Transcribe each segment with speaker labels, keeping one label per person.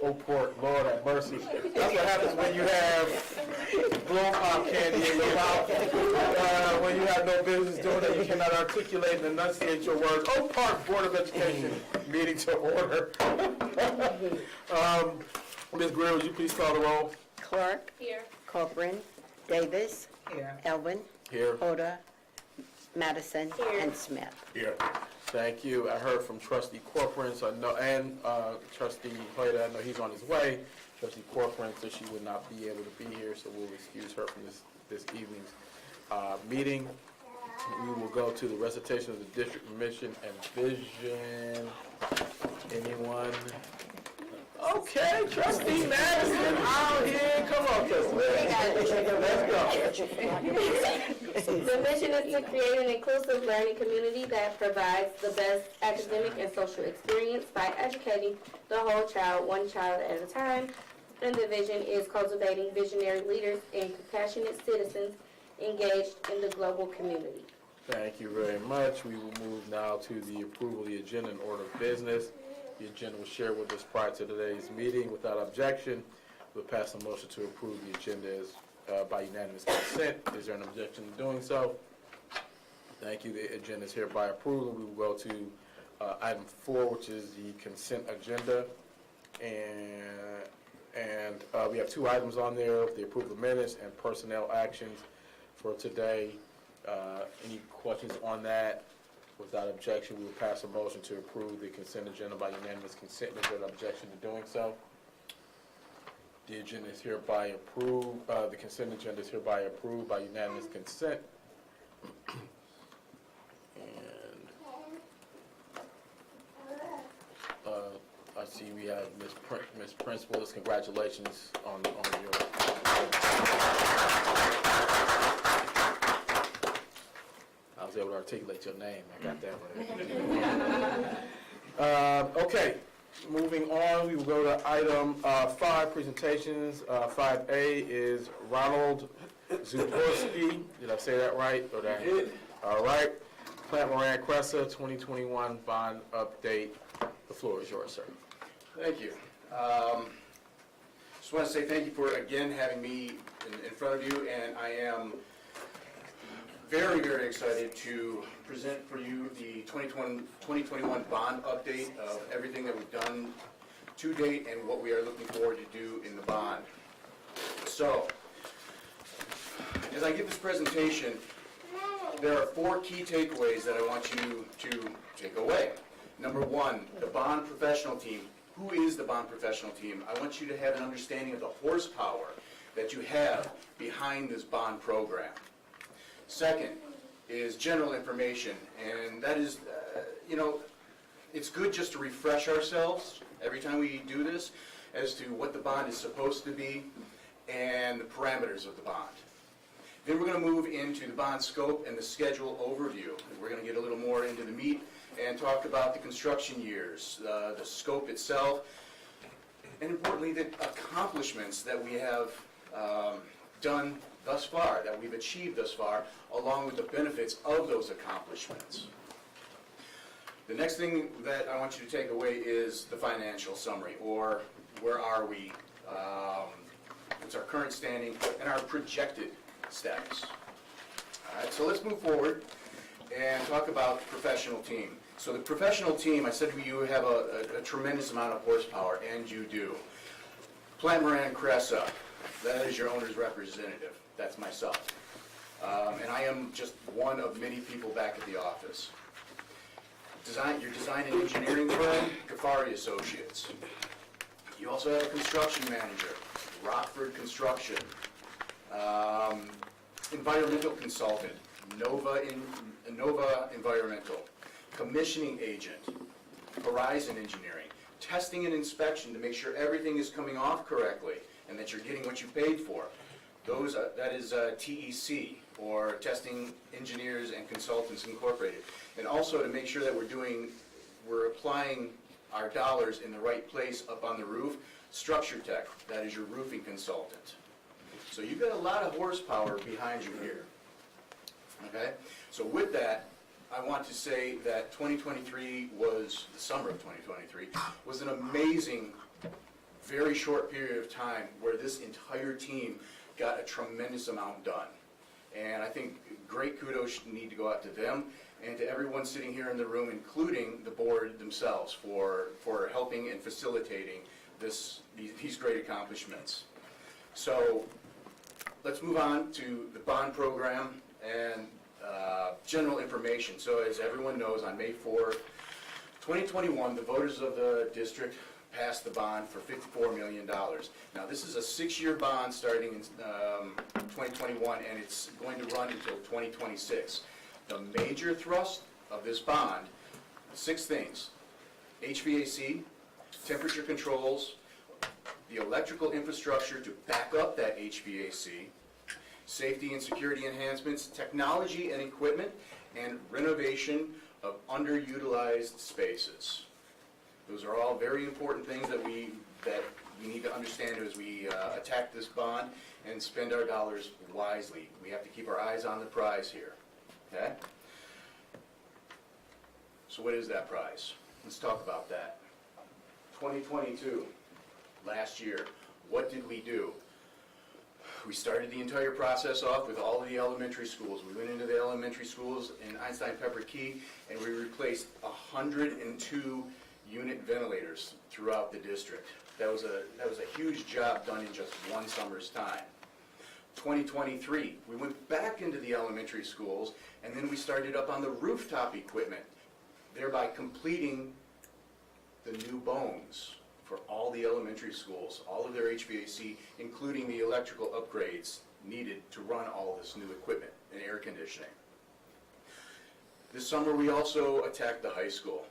Speaker 1: Oh, port, Lord have mercy. That's what happens when you have blow pop candy in your mouth. When you have no business doing it, you cannot articulate and enunciate your words. Oh, Park Board of Education meeting to order. Ms. Greer, would you please call the roll?
Speaker 2: Clark.
Speaker 3: Here.
Speaker 2: Corcoran. Davis.
Speaker 4: Here.
Speaker 2: Elvin.
Speaker 1: Here.
Speaker 2: Hoda. Madison.
Speaker 3: Here.
Speaker 2: And Smith.
Speaker 1: Here. Thank you. I heard from Trustee Corcoran, so I know, and Trustee Hoyda, I know he's on his way. Trustee Corcoran said she would not be able to be here, so we'll excuse her from this evening's meeting. We will go to the recitation of the district mission and vision. Anyone? Okay, Trustee Madison out here. Come on, Trustee. Let's go.
Speaker 3: The mission is to create an inclusive learning community that provides the best academic and social experience by educating the whole child, one child at a time. And the vision is cultivating visionary leaders and compassionate citizens engaged in the global community.
Speaker 1: Thank you very much. We will move now to the approval of the agenda and order of business. The agenda was shared with us prior to today's meeting. Without objection, we'll pass a motion to approve the agenda as, by unanimous consent. Is there an objection to doing so? Thank you. The agenda is hereby approved. We will go to item 4, which is the consent agenda. And we have 2 items on there, the approval of minutes and personnel actions for today. Any questions on that? Without objection, we will pass a motion to approve the consent agenda by unanimous consent. Is there an objection to doing so? The agenda is hereby approved. The consent agenda is hereby approved by unanimous consent. And I see we have Ms. Prince with us. Congratulations on your. I was able to articulate your name. I got that right. Okay, moving on, we will go to item 5, presentations. 5A is Ronald Zuborski. Did I say that right? Or that? You did. All right. Plant Moran Cressa, 2021 bond update. The floor is yours, sir.
Speaker 5: Thank you. Just want to say thank you for, again, having me in front of you, and I am very, very excited to present for you the 2021 bond update of everything that we've done to date and what we are looking forward to do in the bond. So, as I give this presentation, there are 4 key takeaways that I want you to take away. Number 1, the bond professional team. Who is the bond professional team? I want you to have an understanding of the horsepower that you have behind this bond program. Second is general information, and that is, it's good just to refresh ourselves every time we do this as to what the bond is supposed to be and the parameters of the bond. Then we're going to move into the bond scope and the schedule overview. We're going to get a little more into the meat and talk about the construction years, the scope itself, and importantly, the accomplishments that we have done thus far, that we've achieved thus far, along with the benefits of those accomplishments. The next thing that I want you to take away is the financial summary, or where are we, what's our current standing, and our projected status. All right, so let's move forward and talk about the professional team. So the professional team, I said you have a tremendous amount of horsepower, and you do. Plant Moran Cressa, that is your owner's representative. That's myself. And I am just one of many people back at the office. Your design and engineering firm, Ghaffari Associates. You also have a construction manager, Rockford Construction. Environmental consultant, Nova Environmental. Commissioning agent, Horizon Engineering. Testing and inspection to make sure everything is coming off correctly and that you're getting what you paid for. That is TEC, or Testing Engineers and Consultants Incorporated. And also to make sure that we're applying our dollars in the right place up on the roof, Structure Tech, that is your roofing consultant. So you've got a lot of horsepower behind you here. Okay? So with that, I want to say that 2023 was, the summer of 2023, was an amazing very short period of time where this entire team got a tremendous amount done. And I think great kudos need to go out to them and to everyone sitting here in the room, including the board themselves, for helping and facilitating these great accomplishments. So let's move on to the bond program and general information. So as everyone knows, on May 4th, 2021, the voters of the district passed the bond for $54 million. Now, this is a 6-year bond starting in 2021, and it's going to run until 2026. The major thrust of this bond, 6 things: HVAC, temperature controls, the electrical infrastructure to back up that HVAC, safety and security enhancements, technology and equipment, and renovation of underutilized spaces. Those are all very important things that we need to understand as we attack this bond and spend our dollars wisely. We have to keep our eyes on the prize here, okay? So what is that prize? Let's talk about that. 2022, last year, what did we do? We started the entire process off with all of the elementary schools. We went into the elementary schools in Einstein-Pepper-Key, and we replaced 102 unit ventilators throughout the district. That was a huge job done in just one summer's time. 2023, we went back into the elementary schools, and then we started up on the rooftop equipment, thereby completing the new bones for all the elementary schools, all of their HVAC, including the electrical upgrades needed to run all this new equipment and air conditioning. This summer, we also attacked the high school,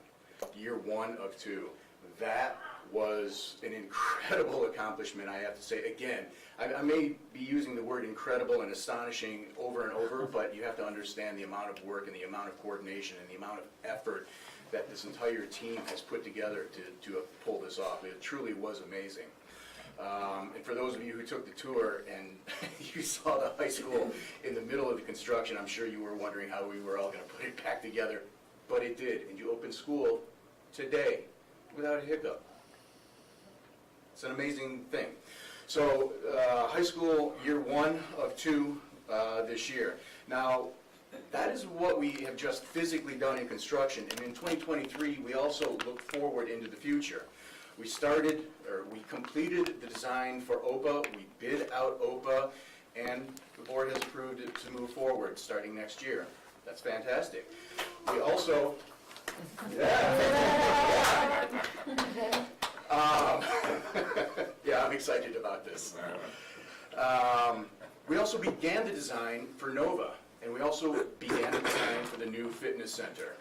Speaker 5: year 1 of 2. That was an incredible accomplishment, I have to say. Again, I may be using the word incredible and astonishing over and over, but you have to understand the amount of work and the amount of coordination and the amount of effort that this entire team has put together to pull this off. It truly was amazing. And for those of you who took the tour and you saw the high school in the middle of the construction, I'm sure you were wondering how we were all going to put it back together, but it did. And you opened school today without a hiccup. It's an amazing thing. So high school year 1 of 2 this year. Now, that is what we have just physically done in construction, and in 2023 we also look forward into the future. We completed the design for OPA, we bid out OPA, and the board has approved it to move forward starting next year. That's fantastic. We also, yeah, I'm excited about this. We also began the design for NOVA. And we also began the design for the new fitness center.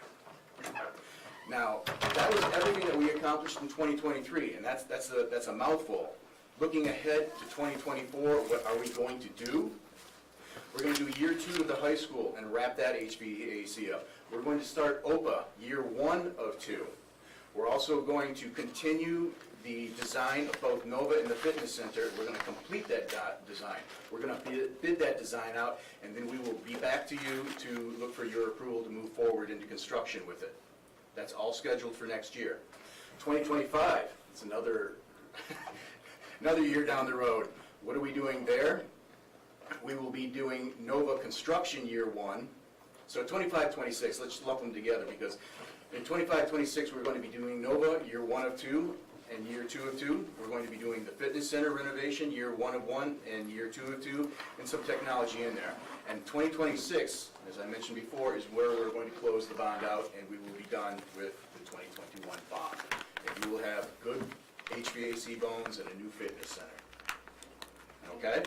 Speaker 5: Now, that was everything that we accomplished in 2023, and that's a mouthful. Looking ahead to 2024, what are we going to do? We're going to do year 2 of the high school and wrap that HVAC up. We're going to start OPA, year 1 of 2. We're also going to continue the design of both NOVA and the fitness center. We're going to complete that design. We're going to bid that design out, and then we will be back to you to look for your approval to move forward into construction with it. That's all scheduled for next year. 2025, it's another year down the road. What are we doing there? We will be doing NOVA construction year 1. So 25-26, let's lump them together, because in 25-26 we're going to be doing NOVA year 1 of 2. And year 2 of 2, we're going to be doing the fitness center renovation, year 1 of 1, and year 2 of 2, and some technology in there. And 2026, as I mentioned before, is where we're going to close the bond out, and we will be done with the 2021 bond. And you will have good HVAC bones and a new fitness center. Okay?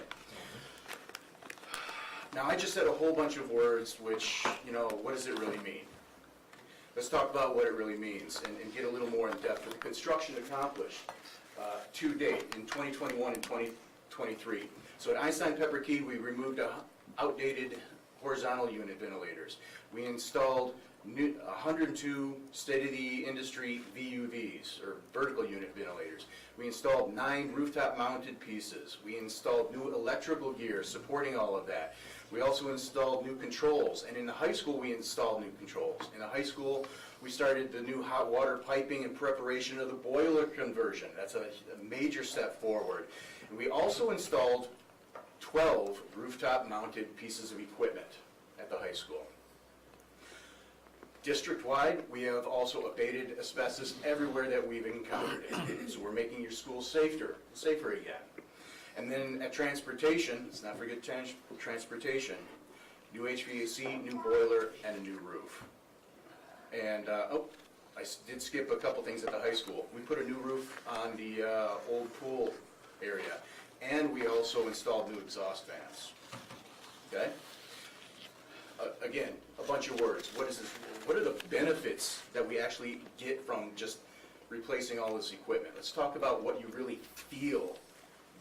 Speaker 5: Now, I just said a whole bunch of words, which, what does it really mean? Let's talk about what it really means and get a little more in depth for the construction accomplished to date in 2021 and 2023. So at Einstein-Pepper-Key, we removed outdated horizontal unit ventilators. We installed 102 state-of-the-industry VUVs, or vertical unit ventilators. We installed 9 rooftop-mounted pieces. We installed new electrical gear supporting all of that. We also installed new controls, and in the high school, we installed new controls. In the high school, we started the new hot water piping in preparation of the boiler conversion. That's a major step forward. And we also installed 12 rooftop-mounted pieces of equipment at the high school. District-wide, we have also abated asbestos everywhere that we've encountered it. So we're making your schools safer again. And then at transportation, let's not forget transportation, new HVAC, new boiler, and a new roof. And, I did skip a couple things at the high school. We put a new roof on the old pool area, and we also installed new exhaust fans. Okay? Again, a bunch of words. What is this? What are the benefits that we actually get from just replacing all this equipment? Let's talk about what you really feel.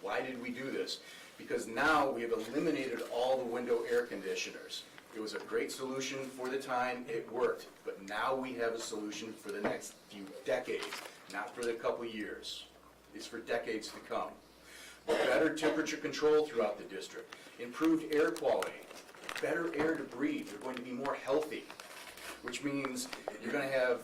Speaker 5: Why did we do this? Because now we have eliminated all the window air conditioners. It was a great solution for the time, it worked, but now we have a solution for the next few decades, not for the couple years. It's for decades to come. Better temperature control throughout the district, improved air quality, better air to breathe. You're going to be more healthy, which means you're going to have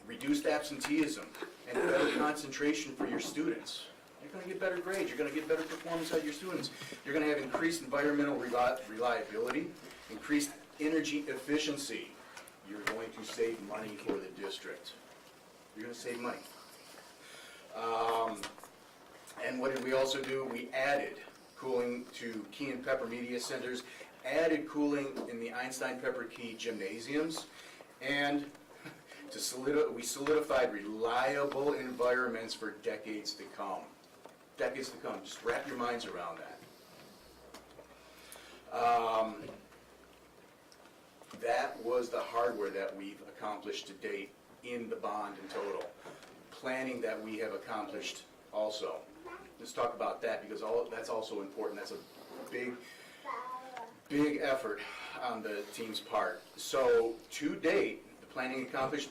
Speaker 5: reduced absenteeism and better concentration for your students. You're going to get better grades. You're going to get better performance out of your students. You're going to have increased environmental reliability, increased energy efficiency. You're going to save money for the district. You're going to save money. And what did we also do? We added cooling to Key and Pepper Media Centers, added cooling in the Einstein-Pepper Key gymnasiums, and we solidified reliable environments for decades to come. Decades to come. Just wrap your minds around that. That was the hardware that we've accomplished to date in the bond in total. Planning that we have accomplished also. Let's talk about that because that's also important. That's a big effort on the team's part. So to date, the planning accomplished,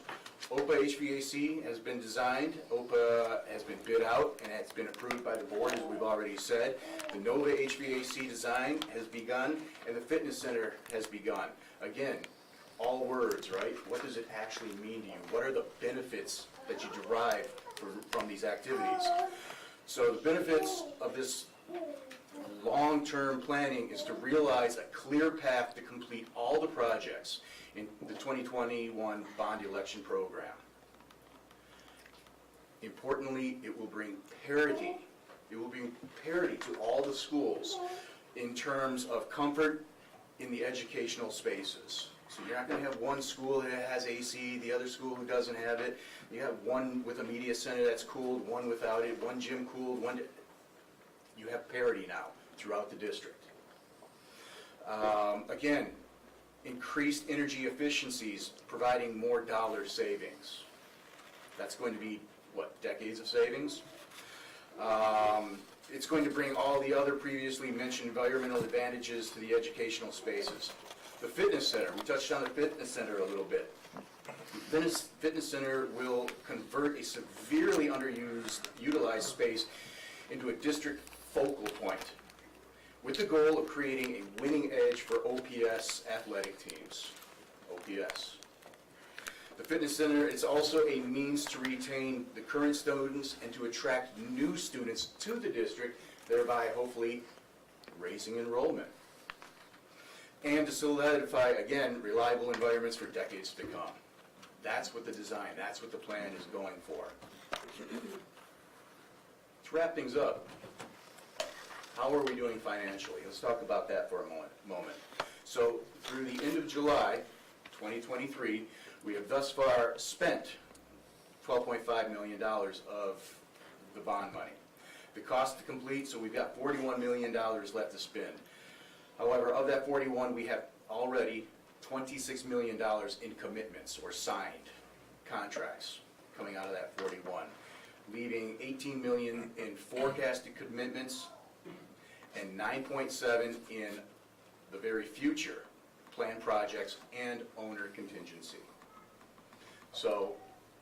Speaker 5: OPA HVAC has been designed, OPA has been bid out, and has been approved by the board, as we've already said. The NOVA HVAC design has begun, and the fitness center has begun. Again, all words, right? What does it actually mean to you? What are the benefits that you derive from these activities? So the benefits of this long-term planning is to realize a clear path to complete all the projects in the 2021 bond election program. Importantly, it will bring parity. It will bring parity to all the schools in terms of comfort in the educational spaces. So you're not going to have one school that has AC, the other school who doesn't have it. You have one with a media center that's cooled, one without it, one gym cooled, one... You have parity now throughout the district. Again, increased energy efficiencies, providing more dollar savings. That's going to be, what, decades of savings? It's going to bring all the other previously mentioned environmental advantages to the educational spaces. The fitness center, we touched on the fitness center a little bit. The fitness center will convert a severely underutilized space into a district focal point with the goal of creating a winning edge for OPS athletic teams. OPS. The fitness center is also a means to retain the current students and to attract new students to the district, thereby hopefully raising enrollment. And to solidify, again, reliable environments for decades to come. That's what the design, that's what the plan is going for. To wrap things up, how are we doing financially? Let's talk about that for a moment. So through the end of July 2023, we have thus far spent $12.5 million of the bond money. The cost to complete, so we've got $41 million left to spend. However, of that 41, we have already $26 million in commitments or signed contracts coming out of that 41, leaving $18 million in forecasted commitments and $9.7 in the very future planned projects, and owner contingency. So,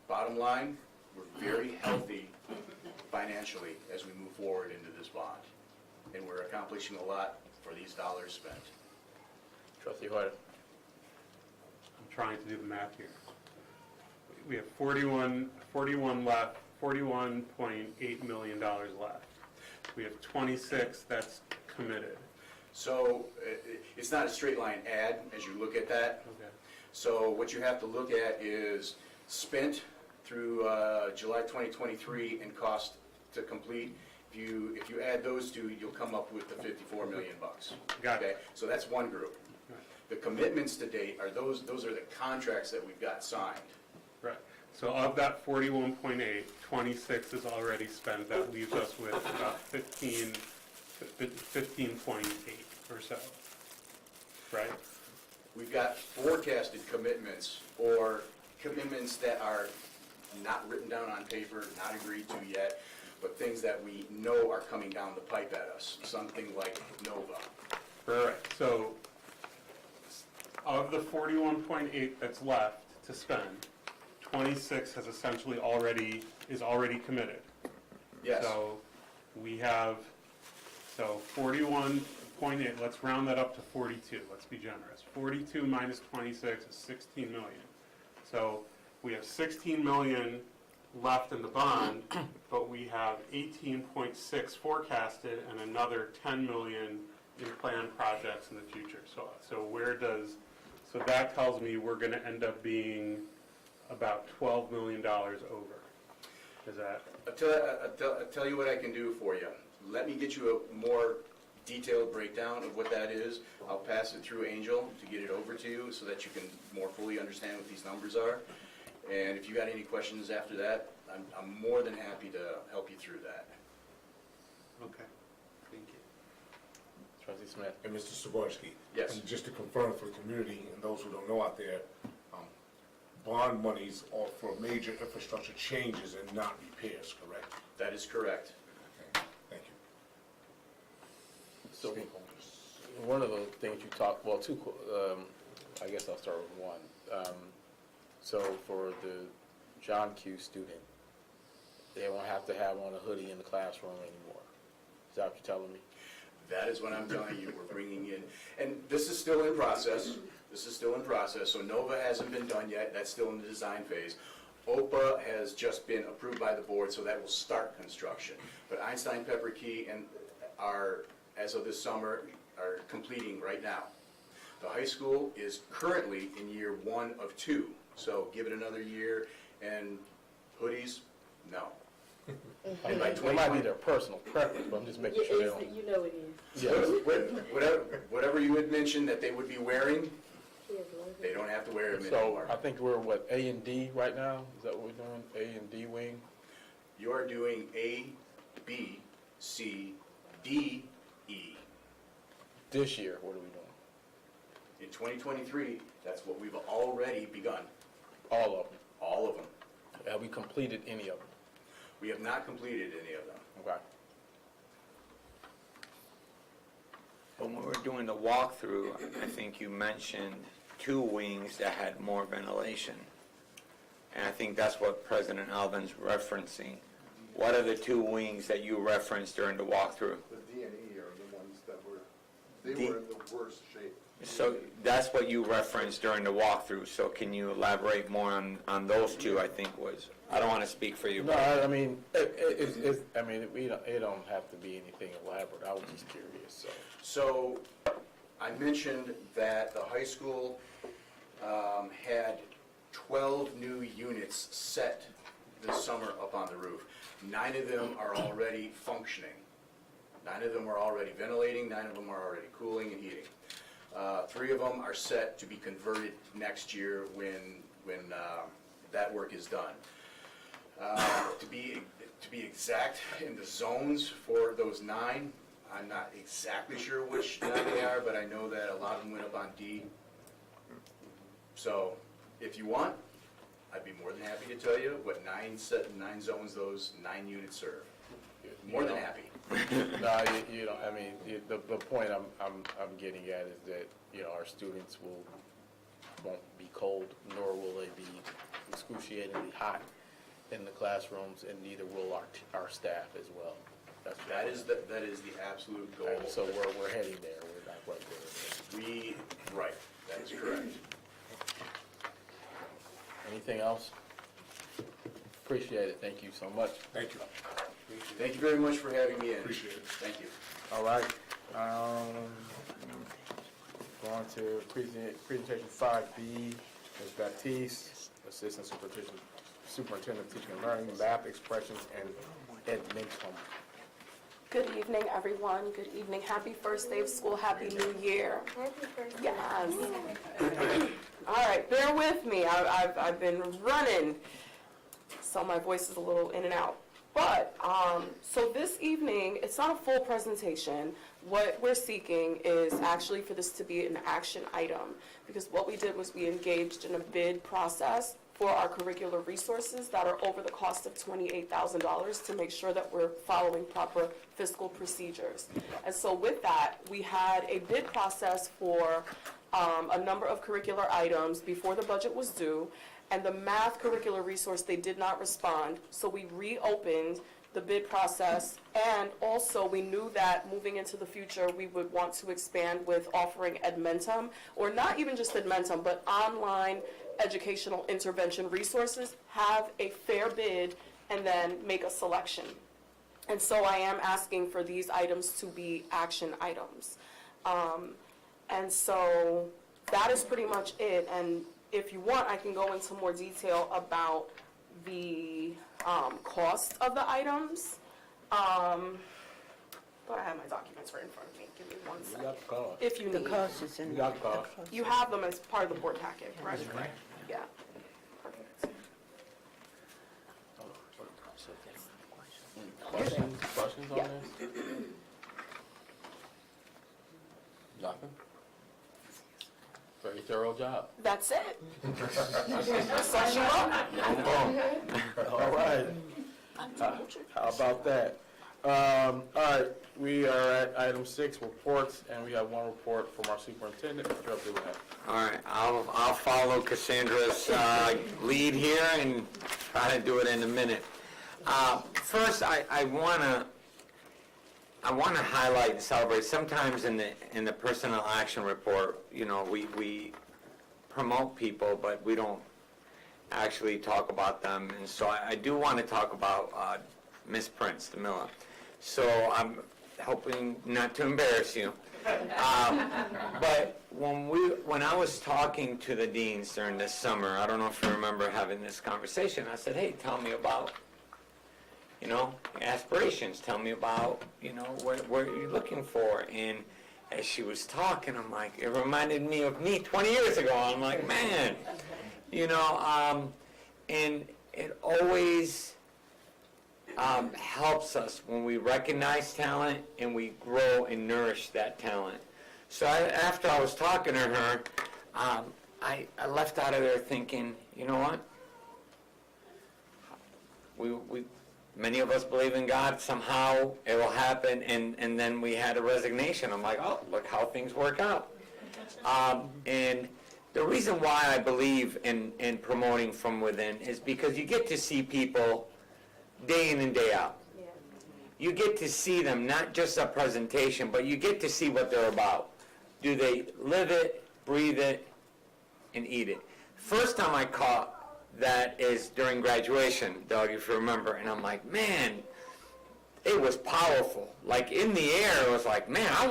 Speaker 5: bottom line, we're very healthy financially as we move forward into this bond. And we're accomplishing a lot for these dollars spent.
Speaker 1: Trustee Hoyer.
Speaker 4: I'm trying to do the math here. We have 41 left, $41.8 million left. We have 26 that's committed.
Speaker 5: So, it's not a straight line add as you look at that.
Speaker 4: Okay.
Speaker 5: So what you have to look at is spent through July 2023 and cost to complete. If you add those two, you'll come up with the 54 million bucks.
Speaker 4: Got it.
Speaker 5: Okay? So that's one group.
Speaker 4: Right.
Speaker 5: The commitments to date are those are the contracts that we've got signed.
Speaker 4: Right. So of that 41.8, 26 is already spent. That leaves us with about 15.8 or so. Right?
Speaker 5: We've got forecasted commitments or commitments that are not written down on paper, not agreed to yet, but things that we know are coming down the pipe at us, something like Nova.
Speaker 4: Right. So of the 41.8 that's left to spend, 26 has essentially is already committed.
Speaker 5: Yes.
Speaker 4: So we have, 41.8, let's round that up to 42, let's be generous. 42 minus 26 is 16 million. So we have 16 million left in the bond, but we have 18.6 forecasted and another 10 million in planned projects in the future. So that tells me we're gonna end up being about $12 million over. Is that?
Speaker 5: I'll tell you what I can do for you. Let me get you a more detailed breakdown of what that is. I'll pass it through Angel to get it over to you so that you can more fully understand what these numbers are. And if you got any questions after that, I'm more than happy to help you through that.
Speaker 4: Okay. Thank you.
Speaker 1: Trustee Smith.
Speaker 6: And Mr. Saborski?
Speaker 5: Yes.
Speaker 6: And just to confirm for the community and those who don't know out there, bond monies are for major infrastructure changes and not repairs, correct?
Speaker 5: That is correct.
Speaker 6: Okay, thank you.
Speaker 1: So, one of the things you talked, well, two, I guess I'll start with one. So for the John Q student, they won't have to have on a hoodie in the classroom anymore. Is that what you're telling me?
Speaker 5: That is what I'm telling you, we're bringing in, and this is still in process. This is still in process, so Nova hasn't been done yet, that's still in the design phase. OPA has just been approved by the board, so that will start construction. But Einstein, Pepper Key, and are, as of this summer, are completing right now. The high school is currently in year 1 of 2, so give it another year, and hoodies, no. And by
Speaker 1: It might be their personal preference, but I'm just making sure they don't.
Speaker 3: You know it is.
Speaker 1: Yes.
Speaker 5: Whatever you had mentioned that they would be wearing, they don't have to wear them
Speaker 1: So
Speaker 5: anymore.
Speaker 1: I think we're, what, A and D right now? Is that what we're doing? A and D wing?
Speaker 5: You are doing A, B, C, D, E.
Speaker 1: This year, what are we doing?
Speaker 5: In 2023, that's what we've already begun,
Speaker 1: All of them.
Speaker 5: all of them.
Speaker 1: Have we completed any of them?
Speaker 5: We have not completed any of them.
Speaker 1: Okay.
Speaker 7: When we were doing the walkthrough, I think you mentioned 2 wings that had more ventilation. And I think that's what President Alvin's referencing. What are the 2 wings that you referenced during the walkthrough?
Speaker 8: The D and E are the ones that were in the worst shape.
Speaker 7: So that's what you referenced during the walkthrough, so can you elaborate more on those 2, I think was, I don't want to speak for you.
Speaker 1: No, I mean, it don't have to be anything elaborate. I was just curious, so.
Speaker 5: So I mentioned that the high school had 12 new units set this summer up on the roof. 9 of them are already functioning. 9 of them are already ventilating, 9 of them are already cooling and heating. 3 of them are set to be converted next year when that work is done. To be exact in the zones for those 9, I'm not exactly sure which 9 they are, but I know that a lot of them went up on D. So if you want, I'd be more than happy to tell you what 9 zones those 9 units serve. More than happy.
Speaker 1: No, you know, I mean, the point I'm getting at is that, you know, our students won't be cold, nor will they be excruciatingly hot in the classrooms, and neither will our staff as well. That's the point.
Speaker 5: That is the absolute goal.
Speaker 1: And so we're heading there, we're not quite there.
Speaker 5: Right, that is correct.
Speaker 1: Anything else? Appreciate it, thank you so much.
Speaker 6: Thank you.
Speaker 5: Thank you very much for having me in.
Speaker 6: Appreciate it.
Speaker 5: Thank you.
Speaker 1: All right. Going to presentation 5B, Ms. Baptiste, Assistant Superintendent of Teaching and Learning, Math Expressions and Edmentum.
Speaker 9: Good evening, everyone. Good evening. Happy first day of school. Happy New Year. Yes. All right, bear with me. I've been running, so my voice is a little in and out. But, so this evening, it's not a full presentation. What we're seeking is actually for this to be an action item, because what we did was we engaged in a bid process for our curricular resources that are over the cost of $28,000 to make sure that we're following proper fiscal procedures. And so with that, we had a bid process for a number of curricular items before the budget was due, and the math curricular resource, they did not respond, so we reopened the bid process, and also we knew that moving into the future, we would want to expand with offering Edmentum, or not even just Edmentum, but online educational intervention resources, have a fair bid, and then make a selection. And so I am asking for these items to be action items. And so that is pretty much it, and if you want, I can go into more detail about the cost of the items. But I have my documents right in front of me. Give me one
Speaker 1: You
Speaker 9: second.
Speaker 1: got the cost.
Speaker 9: If you
Speaker 2: The
Speaker 9: need.
Speaker 2: cost is in.
Speaker 1: You got the cost.
Speaker 9: You have them as part of the board packet, correct? Yeah. Perfect.
Speaker 1: Questions on
Speaker 9: Yeah.
Speaker 1: this? Nothing? Very thorough job.
Speaker 9: That's it. Such you up.
Speaker 1: All right. How about that? All right, we are at item 6, reports, and we have one report from our superintendent, Mr. Abdullah.
Speaker 7: All right, I'll follow Cassandra's lead here and try to do it in a minute. First, I want to highlight and celebrate. Sometimes in the personnel action report, you know, we promote people, but we don't actually talk about them. And so I do want to talk about Miss Prince, the Miller. So I'm hoping not to embarrass you. But when I was talking to the deans during this summer, I don't know if you remember having this conversation, I said, hey, tell me about, you know, aspirations. Tell me about, you know, what you're looking for. And as she was talking, I'm like, it reminded me of me 20 years ago. I'm like, man, you know, and it always helps us when we recognize talent and we grow and nourish that talent. So after I was talking to her, I left out of there thinking, you know what? We many of us believe in God. Somehow it will happen, and then we had a resignation. I'm like, oh, look how things work out. And the reason why I believe in promoting from within is because you get to see people day in and day out. You get to see them, not just a presentation, but you get to see what they're about. Do they live it, breathe it, and eat it? First time I caught that is during graduation, Doug, if you remember, and I'm like, man, it was powerful. Like in the air, it was like, man, I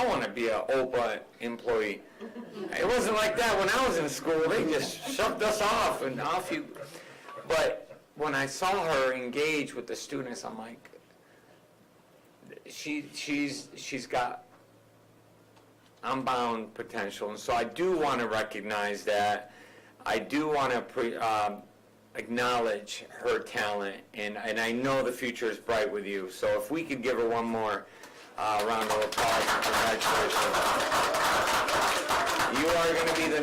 Speaker 7: wanna be an OPA employee. It wasn't like that when I was in school. They just shoved us off and off you. But when I saw her engage with the students, I'm like, she's got unbound potential, and so I do want to recognize that. I do want to acknowledge her talent, and I know the future is bright with you. So if we could give her one more round of applause and congratulations. You are going to be the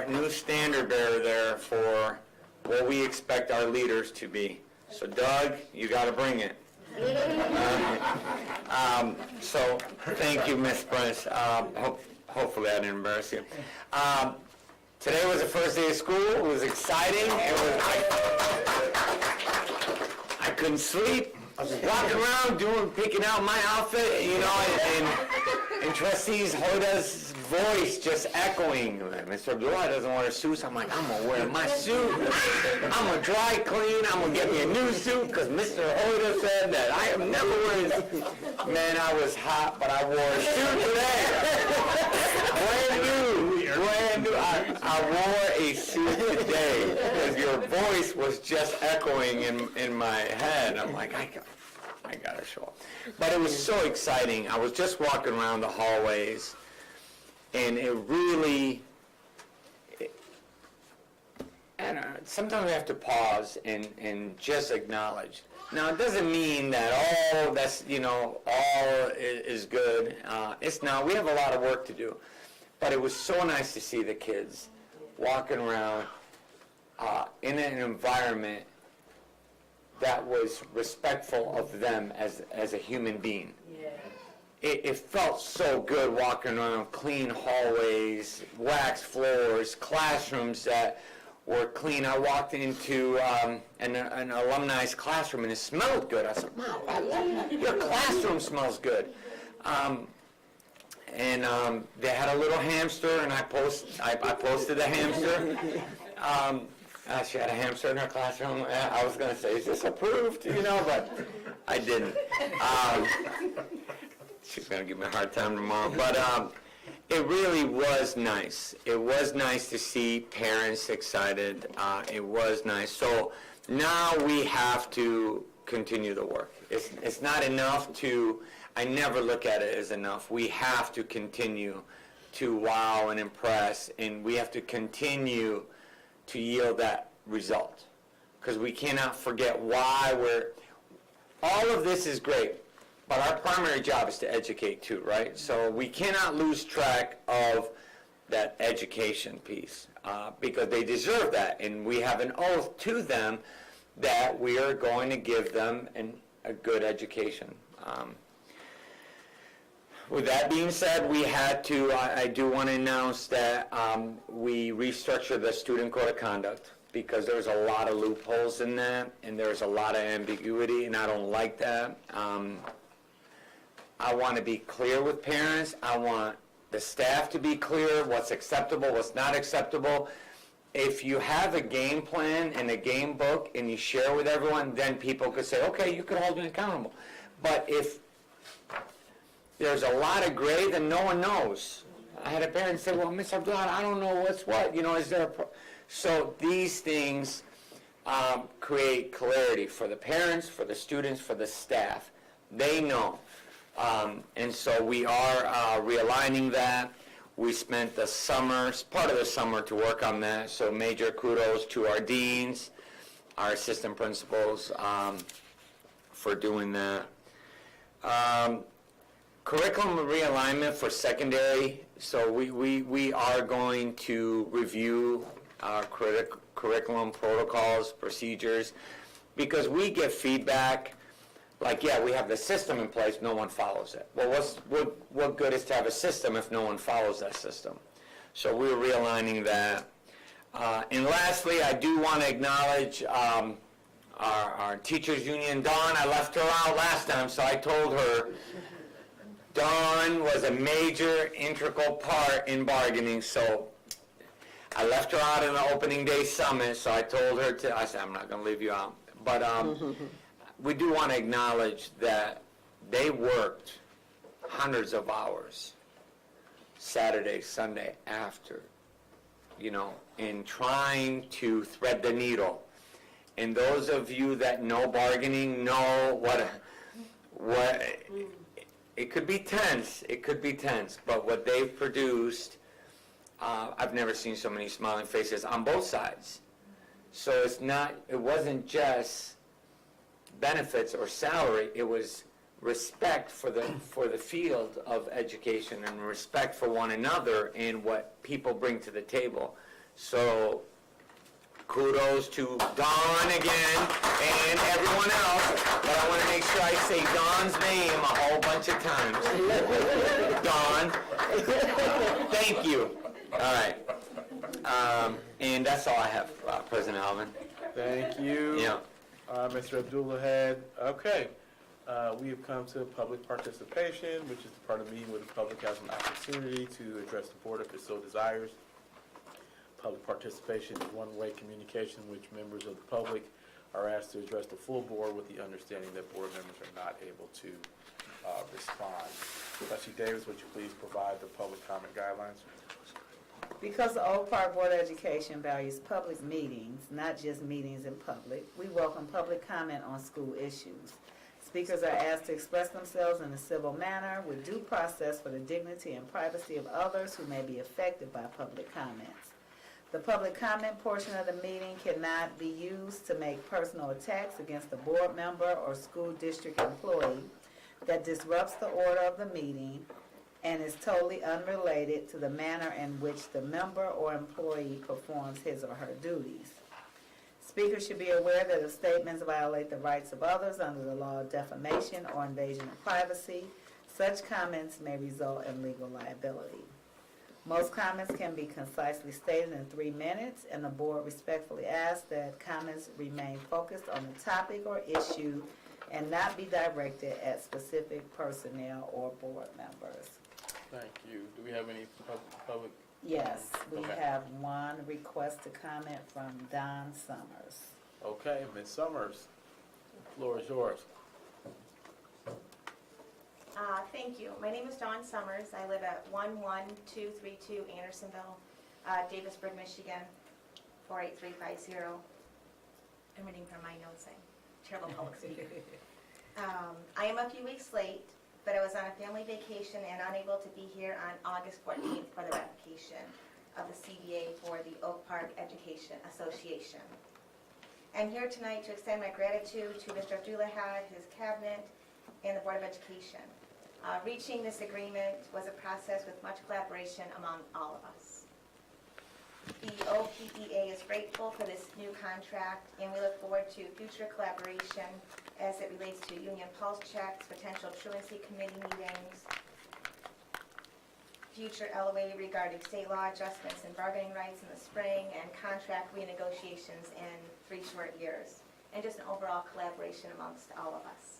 Speaker 7: new standard bearer there for what we expect our leaders to be. So Doug, you got to bring it. So, thank you, Ms. Prince. Hopefully I didn't embarrass you. Today was the first day of school. It was exciting. I couldn't sleep. I was walking around picking out my outfit, you know, and Trustees Hoda's voice just echoing. Mr. Abdullah doesn't wear a suit, so I'm like, I'm gonna wear my suit. I'm gonna dry clean. I'm gonna get me a new suit because Mr. Hoda said that I am never wearing a suit. Man, I was hot, but I wore a suit today. Brand new. I wore a suit today because your voice was just echoing in my head. I'm like, I gotta show up. But it was so exciting. I was just walking around the hallways, and it really, I don't know, sometimes we have to pause and just acknowledge. Now, it doesn't mean that all is good. It's not. We have a lot of work to do. But it was so nice to see the kids walking around in an environment that was respectful of them as a human being. Yeah. It felt so good walking around clean hallways, waxed floors, classrooms that were clean. I walked into an alumni's classroom and it smelled good. I said, wow, your classroom smells good. And they had a little hamster, and I posted the hamster. She had a hamster in her classroom. I was going to say, is this approved? But I didn't. She's going to give me a hard time tomorrow. But it really was nice. It was nice to see parents excited. It was nice. So now we have to continue the work. It's not enough to... I never look at it as enough. We have to continue to wow and impress, and we have to continue to yield that result. Because we cannot forget why all of this is great, but our primary job is to educate too, right? So we cannot lose track of that education piece, because they deserve that, and we have an oath to them that we are going to give them a good education. With that being said, we had to, I do want to announce that we restructured the student code of conduct because there's a lot of loopholes in that and there's a lot of ambiguity, and I don't like that. I want to be clear with parents. I want the staff to be clear what's acceptable, what's not acceptable. If you have a game plan and a game book and you share with everyone, then people could say, okay, you can hold me accountable. But if there's a lot of gray that no one knows. I had a parent say, well, Mr. Abdullah, I don't know what's what. Is there So these things create clarity for the parents, for the students, for the staff. They know. And so we are realigning that. We spent part of the summer to work on that. So major kudos to our deans, our assistant principals for doing that. Curriculum realignment for secondary, so we are going to review our curriculum protocols, procedures, because we get feedback like, yeah, we have the system in place, no one follows it. Well, what good is to have a system if no one follows that system? So we're realigning that. And lastly, I do want to acknowledge our teachers union, Dawn. I left her out last time, so I told her, Dawn was a major, integral part in bargaining, so I left her out in the opening day summit, so I told her I said, I'm not going to leave you out. But we do want to acknowledge that they worked hundreds of hours, Saturday, Sunday, after, in trying to thread the needle. And those of you that know bargaining know what it could be tense, but what they've produced, I've never seen so many smiling faces on both sides. So it wasn't just benefits or salary, it was respect for the field of education and respect for one another and what people bring to the table. So kudos to Dawn again and everyone else, but I want to make sure I say Dawn's name a whole bunch of times. Dawn, thank you. All right. And that's all I have, President Alvin.
Speaker 1: Thank you.
Speaker 7: Yeah.
Speaker 1: Mr. Abdullah had, okay. We have come to public participation, which is the part of the meeting where the public has an opportunity to address the board if it so desires. Public participation is one-way communication in which members of the public are asked to address the full board with the understanding that board members are not able to respond. Trustee Davis, would you please provide the public comment guidelines?
Speaker 10: Because the Oak Park Board of Education values public meetings, not just meetings in public, we welcome public comment on school issues. Speakers are asked to express themselves in a civil manner with due process for the dignity and privacy of others who may be affected by public comments. The public comment portion of the meeting cannot be used to make personal attacks against a board member or school district employee that disrupts the order of the meeting and is totally unrelated to the manner in which the member or employee performs his or her duties. Speakers should be aware that if statements violate the rights of others under the law of defamation or invasion of privacy, such comments may result in legal liability. Most comments can be concisely stated in 3 minutes, and the board respectfully asks that comments remain focused on the topic or issue and not be directed at specific personnel or board members.
Speaker 1: Thank you. Do we have any public?
Speaker 10: Yes, we
Speaker 1: Okay.
Speaker 10: have one request to comment from Don Summers.
Speaker 1: Okay, Ms. Summers, the floor is yours.
Speaker 11: Thank you. My name is Dawn Summers. I live at 11232 Andersonville, Davisburg, Michigan, 48350. I'm reading from my notes. I'm terrible public speaker. I am a few weeks late, but I was on a family vacation and unable to be here on August 14th for the ratification of the CBA for the Oak Park Education Association. I'm here tonight to extend my gratitude to Mr. Abdullah, his cabinet, and the Board of Education. Reaching this agreement was a process with much collaboration among all of us. The OPEA is grateful for this new contract, and we look forward to future collaboration as it relates to union pulse checks, potential truancy committee meetings, future LOA regarding state law adjustments and bargaining rights in the spring, and contract renegotiations in 3 short years, and just an overall collaboration amongst all of us.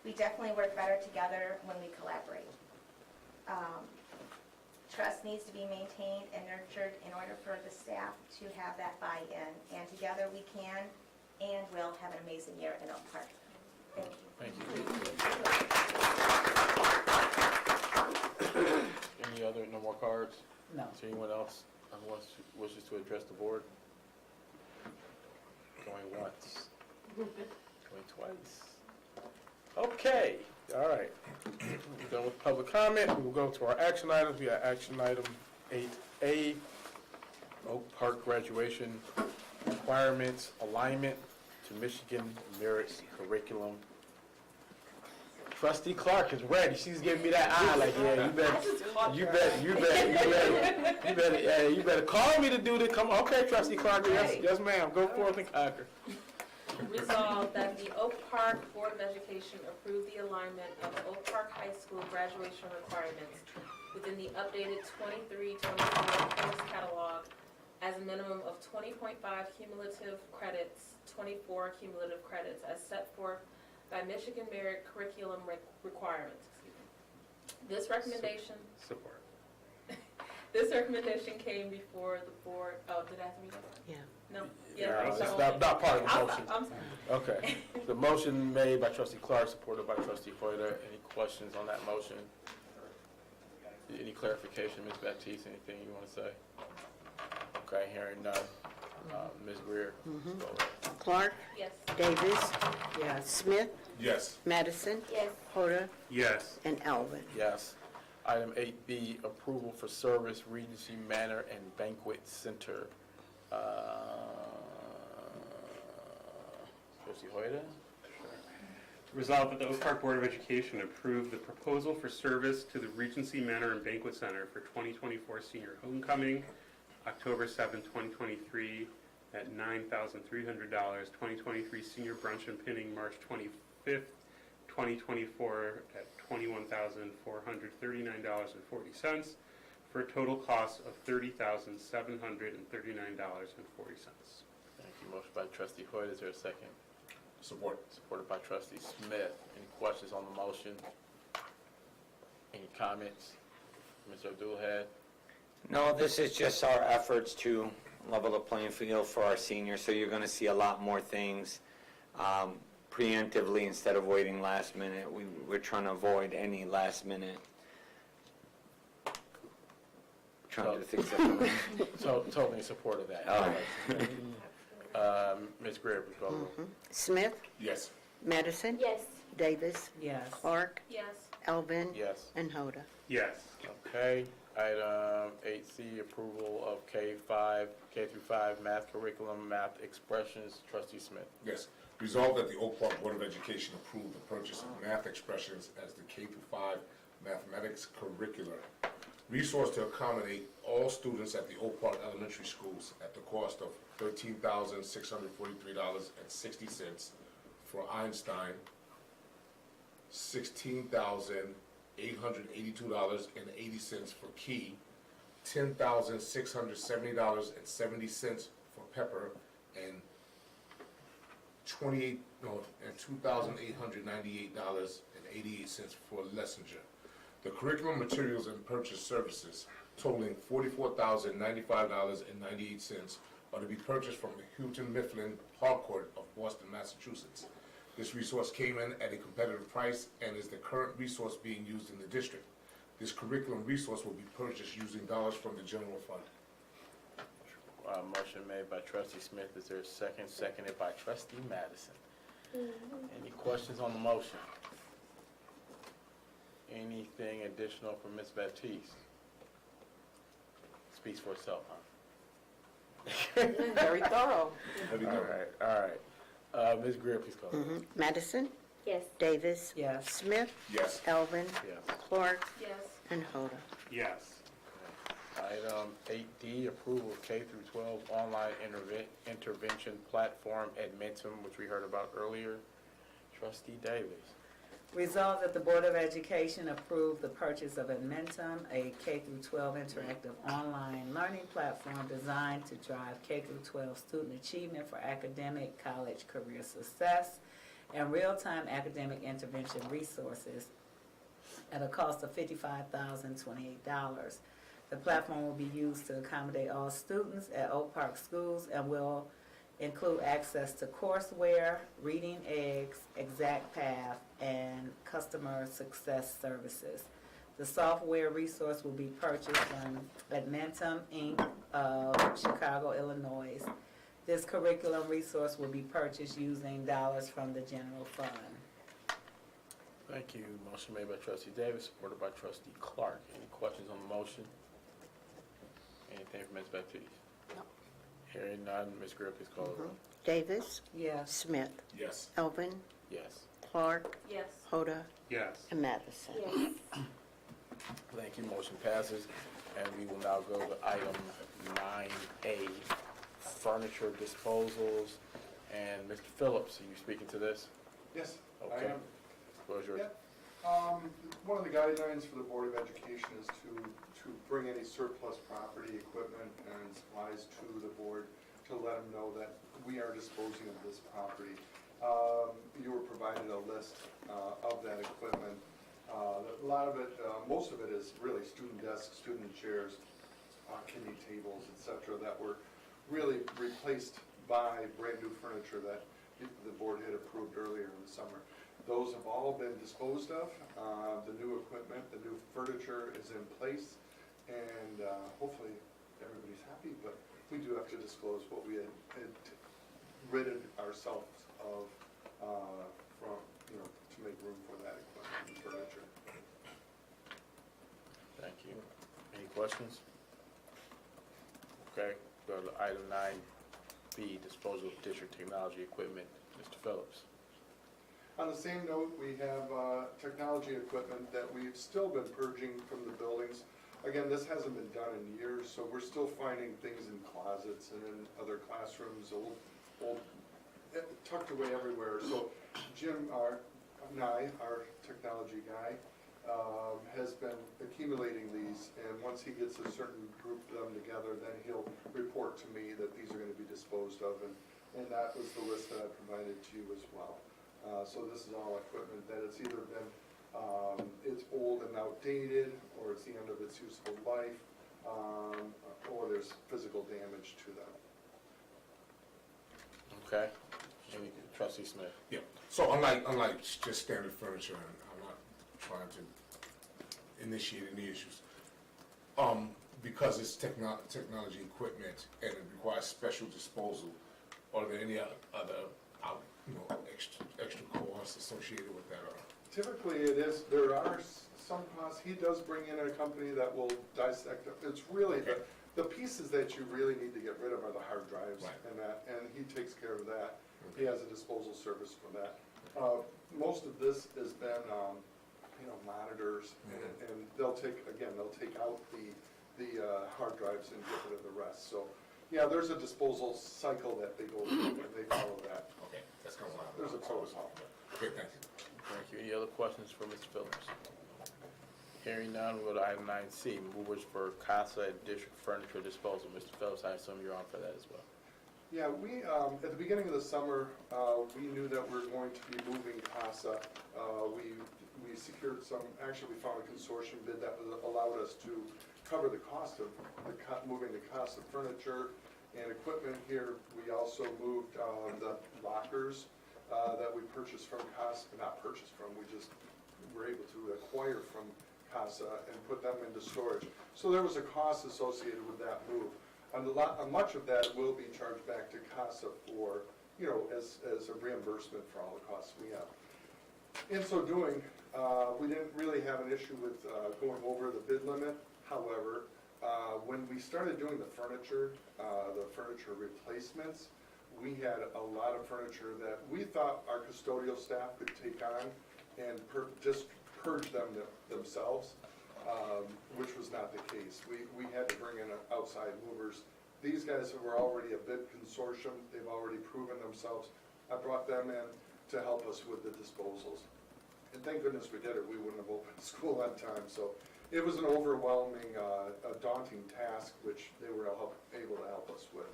Speaker 11: We definitely work better together when we collaborate. Trust needs to be maintained and nurtured in order for the staff to have that buy-in, and together we can and will have an amazing year in Oak Park. Thank you.
Speaker 1: Thank you. Any other, no more cards?
Speaker 10: No.
Speaker 1: Is there anyone else wishes to address the board? Going once? Going twice? Okay, all right. We're done with public comment. We will go to our action items. We have action item 8A, Oak Park graduation requirements alignment to Michigan merit curriculum. Trustee Clark is ready. She's giving me that eye like, yeah, you better call me to do this. Come on, okay, Trustee Clark, yes ma'am, go forth and conquer.
Speaker 12: Resolved that the Oak Park Board of Education approve the alignment of Oak Park High School graduation requirements within the updated 23-24 course catalog as a minimum of 20.5 cumulative credits, 24 cumulative credits as set forth by Michigan Merit Curriculum Requirements. This recommendation.
Speaker 1: Support.
Speaker 12: This recommendation came before the board. Oh, did I have to read that?
Speaker 2: Yeah.
Speaker 12: No.
Speaker 1: Yeah, it's not part of the motion.
Speaker 12: I'm sorry.
Speaker 1: Okay. The motion made by Trustee Clark, supported by Trustee Hoyter. Any questions on that motion? Any clarification, Ms. Baptiste? Anything you want to say? Okay, hearing none. Ms. Greer? Go ahead.
Speaker 2: Clark,
Speaker 12: Yes.
Speaker 2: Davis,
Speaker 10: Yes.
Speaker 2: Smith,
Speaker 6: Yes.
Speaker 2: Madison,
Speaker 3: Yes.
Speaker 2: Porter,
Speaker 4: Yes.
Speaker 2: and Alvin.
Speaker 1: Yes. Item 8B, approval for service, Regency Manor and Banquet Center. Trustee Hoyter?
Speaker 4: Resolved that the Oak Park Board of Education approve the proposal for service to the Regency Manor and Banquet Center for 2024 Senior Homecoming, October 7, 2023 at $9,300. 2023 senior brunch and pinning, March 25th, 2024 at $21,439.40 for a total cost of $30,739.40.
Speaker 1: Thank you. Motion by trustee Hoyt. Is there a second?
Speaker 6: Support.
Speaker 1: Supported by trustee Smith. Any questions on the motion? Any comments? Mr. Abdul-Had?
Speaker 7: No, this is just our efforts to level the playing field for our seniors, so you're going to see a lot more things preemptively instead of waiting last minute. We're trying to avoid any last minute. Trying to think something.
Speaker 1: So totally in support of that.
Speaker 7: All right.
Speaker 1: Ms. Greer, please call the roll.
Speaker 2: Smith,
Speaker 6: Yes.
Speaker 2: Madison,
Speaker 3: Yes.
Speaker 2: Davis,
Speaker 10: Yes.
Speaker 2: Clark,
Speaker 12: Yes.
Speaker 2: Elvin,
Speaker 1: Yes.
Speaker 2: and Hoda.
Speaker 4: Yes.
Speaker 1: Okay. Item 8C, approval of K through 5 math curriculum, math expressions. Trustee Smith.
Speaker 6: Yes. Resolved that the Oak Park Board of Education approve the purchase of math expressions as the K through 5 mathematics curricular resource to accommodate all students at the Oak Park Elementary Schools at the cost of $13,643.60 for Einstein, $16,882.80 for Key, $10,670.70 for Pepper, and $2,898.88 for Lessinger. The curriculum materials and purchase services totaling $44,095.98 are to be purchased from the Houghton Mifflin Harcourt of Boston, Massachusetts. This resource came in at a competitive price and is the current resource being used in the district. This curriculum resource will be purchased using dollars from the general fund.
Speaker 1: Motion made by trustee Smith. Is there a second? Seconded by trustee Madison. Any questions on the motion? Anything additional from Ms. Baptiste? Speaks for itself, huh?
Speaker 9: Very thorough.
Speaker 1: All right. Ms. Greer, please call the roll.
Speaker 2: Madison,
Speaker 3: Yes.
Speaker 2: Davis,
Speaker 10: Yes.
Speaker 2: Smith,
Speaker 6: Yes.
Speaker 2: Elvin,
Speaker 1: Yes.
Speaker 2: Clark,
Speaker 12: Yes.
Speaker 2: and Hoda.
Speaker 4: Yes.
Speaker 1: Item 8D, approval of K through 12 online intervention platform Edmentum, which we heard about earlier. Trustee Davis.
Speaker 10: Resolved that the Board of Education approve the purchase of Edmentum, a K-12 interactive online learning platform designed to drive K-12 student achievement for academic, college, career success, and real-time academic intervention resources at a cost of $55,028. The platform will be used to accommodate all students at Oak Park schools and will include access to courseware, reading eggs, exact path, and customer success services. The software resource will be purchased from Edmentum Inc. of Chicago, Illinois. This curriculum resource will be purchased using dollars from the general fund.
Speaker 1: Thank you. Motion made by trustee Davis, supported by trustee Clark. Any questions on the motion? Anything from Ms. Baptiste?
Speaker 2: No.
Speaker 1: Hearing none, Ms. Greer, please call the roll.
Speaker 2: Davis,
Speaker 10: Yes.
Speaker 2: Smith,
Speaker 6: Yes.
Speaker 2: Elvin,
Speaker 1: Yes.
Speaker 2: Clark,
Speaker 12: Yes.
Speaker 2: Hoda,
Speaker 4: Yes.
Speaker 2: and Madison.
Speaker 3: Yes.
Speaker 1: Thank you. Motion passes. And we will now go to item 9A, furniture disposals. And Mr. Phillips, are you speaking to this?
Speaker 8: Yes, I
Speaker 1: Okay.
Speaker 8: am.
Speaker 1: What is yours?
Speaker 8: Yeah. One of the guidelines for the Board of Education is to bring any surplus property, equipment, and supplies to the board to let them know that we are disposing of this property. You were provided a list of that equipment. A lot of it, most of it is really student desks, student chairs, kidney tables, etc., that were really replaced by brand-new furniture that the board had approved earlier in the summer. Those have all been disposed of. The new equipment, the new furniture is in place, and hopefully everybody's happy, but we do have to disclose what we had ridded ourselves of from, to make room for that equipment and furniture.
Speaker 1: Thank you. Any questions? Okay, go to item 9B, disposal of district technology equipment. Mr. Phillips.
Speaker 8: On the same note, we have technology equipment that we've still been purging from the buildings. again, this hasn't been done in years, so we're still finding things in closets and in other classrooms, old, tucked away everywhere. So Jim, our technology guy, has been accumulating these, and once he gets a certain group of them together, then he'll report to me that these are gonna be disposed of, and that was the list that I provided to you as well. So this is all equipment that it's either been, it's old and outdated, or it's the end of its useful life, or there's physical damage to them.
Speaker 1: Okay. Trustee Smith.
Speaker 6: Yeah, so unlike just standard furniture, and I'm not trying to initiate any issues. Because it's technology equipment and it requires special disposal, are there any other extra costs associated with that?
Speaker 8: Typically, it is, there are some costs. He does bring in a company that will dissect it. It's really, the pieces that you really need to get rid of are the hard drives and that, and he takes care of that. He has a disposal service for that. Most of this has been, monitors, and they'll take out the hard drives and get rid of the rest. So, yeah, there's a disposal cycle that they go through, and they follow that.
Speaker 6: Okay, that's kind of what
Speaker 8: There's a protocol.
Speaker 6: Okay, thank you.
Speaker 1: Thank you. Any other questions for Mr. Phillips? Hearing none, we'll go to item 9C, movers for CASA and district furniture disposal. Mr. Phillips, I assume you're on for that as well.
Speaker 8: Yeah, we, at the beginning of the summer, we knew that we were going to be moving CASA. We secured we found a consortium bid that allowed us to cover the cost of moving the CASA furniture and equipment here. We also moved the lockers that we purchased from CASA, we just were able to acquire from CASA and put them into storage. So there was a cost associated with that move. And much of that will be charged back to CASA for, as a reimbursement for all the costs we have. In so doing, we didn't really have an issue with going over the bid limit. However, when we started doing the furniture replacements, we had a lot of furniture that we thought our custodial staff could take on and just purge them themselves. Which was not the case. We had to bring in outside movers. These guys were already a bid consortium. They've already proven themselves. I brought them in to help us with the disposals. And thank goodness we did it. We wouldn't have opened school on time. So it was an overwhelming, a daunting task, which they were able to help us with.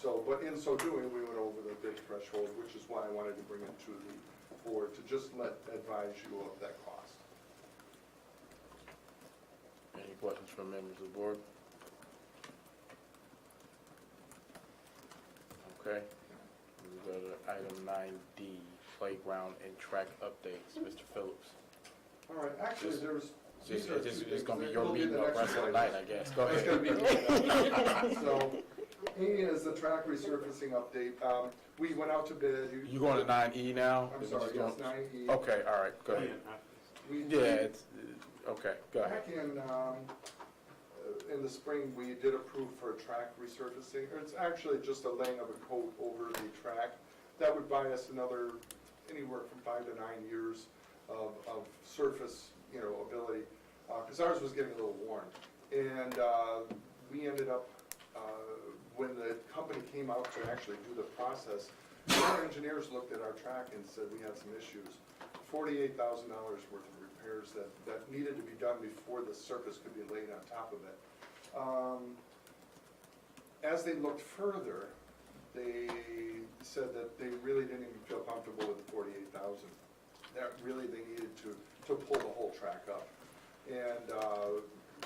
Speaker 8: So, but in so doing, we went over the bid threshold, which is why I wanted to bring it to the board to just advise you of that cost.
Speaker 1: Any questions from members of the board? Okay. We go to item 9D, playground and track updates. Mr. Phillips.
Speaker 8: All right, actually,
Speaker 1: It's going to be your meeting of rest of the night, I guess. Go
Speaker 8: It's
Speaker 1: ahead.
Speaker 8: going to be So, A is the track resurfacing update. We went out to bid.
Speaker 1: You going to 9E now?
Speaker 8: I'm sorry, yes, 9E.
Speaker 1: Okay, all right, go ahead. Okay, go ahead.
Speaker 8: Back in the spring, we did approve for a track resurfacing. It's actually just a laying of a coat over the track. That would buy us anywhere from 5 to 9 years of surface, ability, because ours was getting a little worn. And we ended up, when the company came out to actually do the process, our engineers looked at our track and said we had some issues. $48,000 worth of repairs that needed to be done before the surface could be laid on top of it. As they looked further, they said that they really didn't even feel comfortable with the $48,000. That really they needed to pull the whole track up. And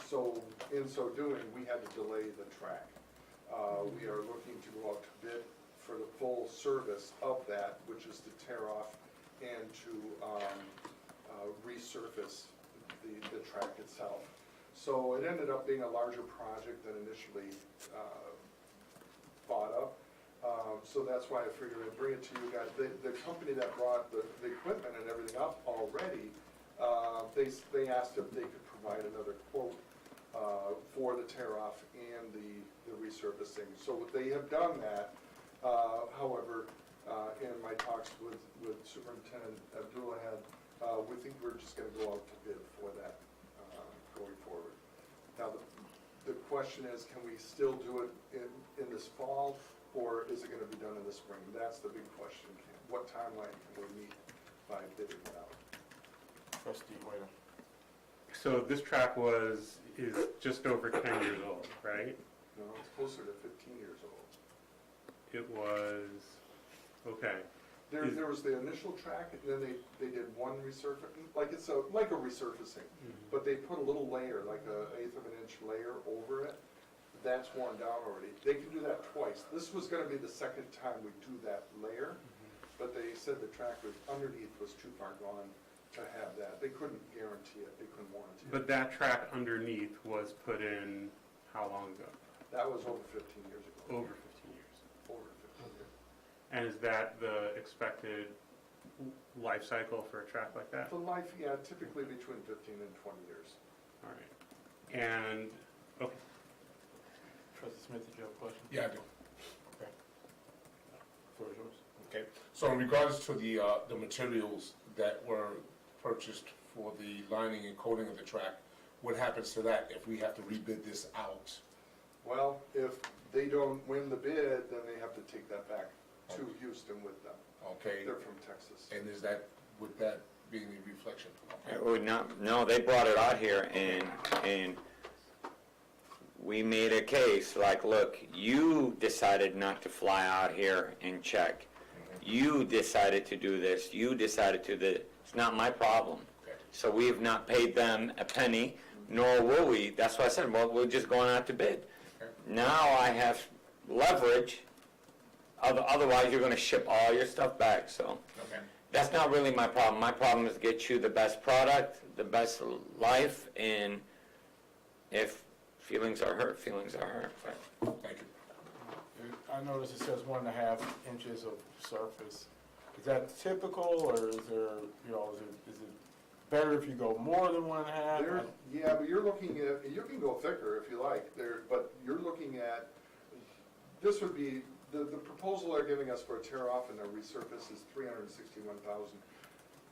Speaker 8: so in so doing, we had to delay the track. We are looking to go out to bid for the full service of that, which is to tear off and to resurface the track itself. So it ended up being a larger project than initially thought of. So that's why I figured I'd bring it to you guys. The company that brought the equipment and everything up already, they asked if they could provide another quote for the tear off and the resurfacing. So they have done that. However, in my talks with Superintendent Abdullah, we think we're just going to go out to bid for that going forward. Now, the question is, can we still do it in this fall, or is it gonna be done in the spring? That's the big question. What timeline can we meet by bidding it out?
Speaker 1: Trustee Waiter.
Speaker 4: So this track is just over 10 years old, right?
Speaker 8: No, it's closer to 15 years old.
Speaker 4: It was, okay.
Speaker 8: There was the initial track, and then they did one resurfacing, like a resurfacing, but they put a little layer, like a 1/8 of an inch layer over it. That's worn down already. They can do that twice. This was gonna be the second time we do that layer, but they said the track was underneath was too far gone to have that. They couldn't guarantee it, they couldn't warranty it.
Speaker 4: But that track underneath was put in how long ago?
Speaker 8: That was over 15 years ago.
Speaker 4: Over 15 years.
Speaker 8: Over 15 years.
Speaker 4: And is that the expected life cycle for a track like that?
Speaker 8: The life, yeah, typically between 15 and 20 years.
Speaker 4: All right. And, okay.
Speaker 1: Trustee Smith, did you have a question?
Speaker 6: Yeah, I do.
Speaker 1: Okay. Floor is yours.
Speaker 6: Okay, so in regards to the materials that were purchased for the lining and coating of the track, what happens to that if we have to rebid this out?
Speaker 8: Well, if they don't win the bid, then they have to take that back to Houston with them.
Speaker 6: Okay,
Speaker 8: They're from Texas.
Speaker 6: and would that be any reflection? Okay.
Speaker 7: It would not, no, they brought it out here and we made a case, like, look, you decided not to fly out here and check. You decided to do this, you decided to do, it's not my problem.
Speaker 6: Okay.
Speaker 7: So we have not paid them a penny, nor will we. That's why I said, well, we're just going out to bid.
Speaker 6: Okay.
Speaker 7: Now I have leverage, otherwise you're gonna ship all your stuff back, so.
Speaker 6: Okay.
Speaker 7: That's not really my problem. My problem is to get you the best product, the best life, and if feelings are hurt, feelings are hurt. But
Speaker 6: Thank you.
Speaker 1: I noticed it says 1.5 inches of surface. Is that typical, or is there, is it better if you go more than 1.5?
Speaker 8: Yeah, but you're looking at, you can go thicker if you like, but you're looking at, this would be, the proposal they're giving us for a tear off and a resurface is $361,000.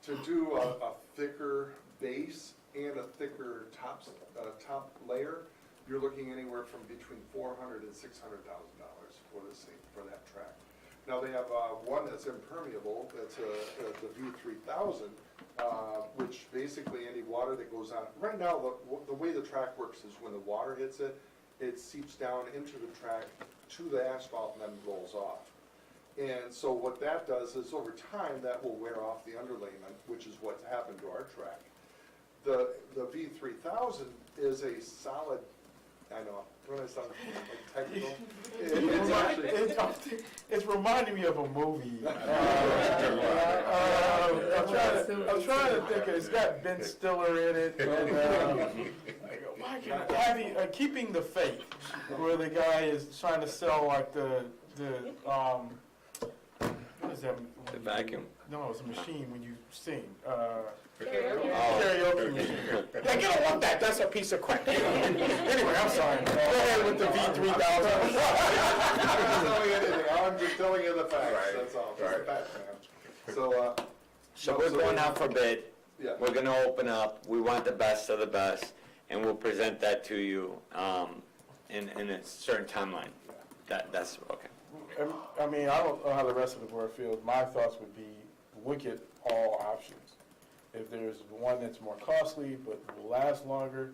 Speaker 8: To do a thicker base and a thicker top layer, you're looking anywhere from between $400,000 and $600,000 for that track. Now, they have one that's impermeable, that's the V3000, which basically any water that goes on, right now, the way the track works is when the water hits it, it seeps down into the track to the asphalt and then rolls off. And so what that does is over time, that will wear off the underlayment, which is what's happened to our track. The V3000 is a solid, I know, when I sound like technical,
Speaker 1: It's reminding me of a movie. I'm trying to think, it's got Ben Stiller in it. And, Keeping the Faith, where the guy is trying to sell like the what is that?
Speaker 7: the vacuum.
Speaker 1: No, it's a machine when you sing.
Speaker 3: Karaoke.
Speaker 1: Karaoke machine. Yeah, you don't want that. That's a piece of crap. Anyway, I'm sorry. Go ahead with the V3000.
Speaker 8: I'm just telling you the facts,
Speaker 6: Right.
Speaker 8: that's all, just the
Speaker 6: Right.
Speaker 8: facts, man.
Speaker 7: So we're going out for bid.
Speaker 8: Yeah.
Speaker 7: We're gonna open up. We want the best of the best, and we'll present that to you in a certain timeline. That's okay.
Speaker 1: I mean, I don't know how the rest of the board feels. My thoughts would be look at all options. If there's one that's more costly but will last longer,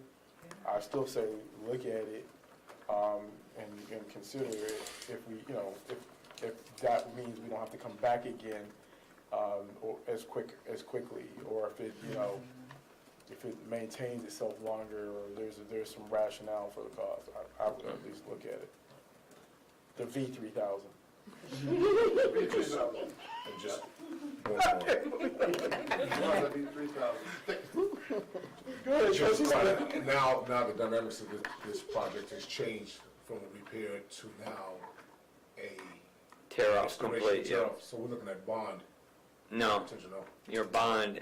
Speaker 1: I still say look at it and consider it. If we, if that means we don't have to come back again or as quickly, or if it, if it maintains itself longer, or there's some rationale for the cost, I would at least look at it. The V3000.
Speaker 6: And just one more. Just, now the dynamics of this project has changed from a repair to now a
Speaker 7: Tear off
Speaker 6: restoration
Speaker 7: complete,
Speaker 6: tear
Speaker 7: yeah.
Speaker 6: off. So we're looking at bond,
Speaker 7: No,
Speaker 6: potential, no?
Speaker 7: your bond,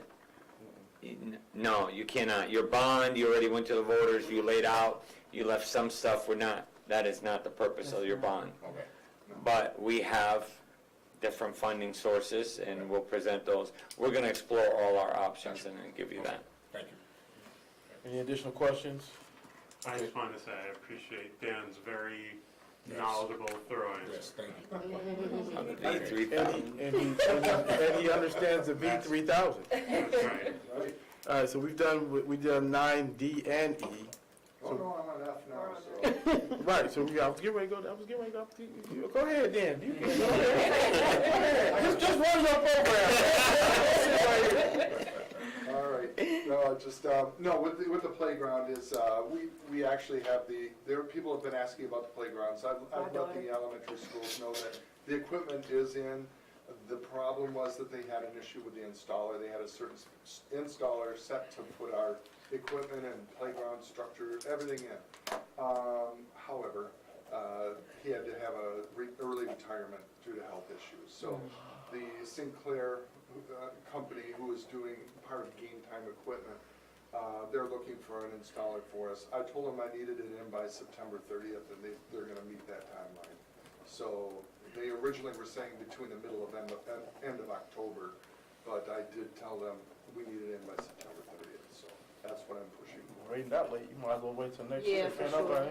Speaker 7: no, you cannot. Your bond, you already went to the voters, you laid out, you left some stuff, that is not the purpose of your bond.
Speaker 6: Okay.
Speaker 7: But we have different funding sources, and we'll present those. We're gonna explore all our options and then give you that.
Speaker 6: Thank you.
Speaker 1: Any additional questions?
Speaker 4: I just wanted to say, I appreciate Dan's very knowledgeable, thorough answer.
Speaker 6: Yes, thank you.
Speaker 7: On the V3000.
Speaker 1: And he understands the V3000.
Speaker 4: That's right.
Speaker 1: All right, so we've done 9D and E.
Speaker 8: Oh, no, I'm on F now, so.
Speaker 1: Right, so I was getting ready to go. Go ahead, Dan. You can go ahead. Just run your program.
Speaker 8: All right, no, just, no, with the playground is, we actually have people have been asking about the playgrounds. I've let the elementary schools know that the equipment is in. The problem was that they had an issue with the installer. They had a certain installer set to put our equipment and playground structure, everything in. However, he had to have early retirement due to health issues. So the Sinclair company who is doing part of Game Time Equipment, they're looking for an installer for us. I told them I needed it in by September 30th, and they're gonna meet that timeline. So they originally were saying between the middle of end of October, but I did tell them we need it in by September 30th, so that's what I'm pushing for.
Speaker 1: Waiting that late, you might as well wait till next
Speaker 3: Yeah,
Speaker 1: year.
Speaker 3: for
Speaker 1: Ain't
Speaker 3: sure.
Speaker 1: nobody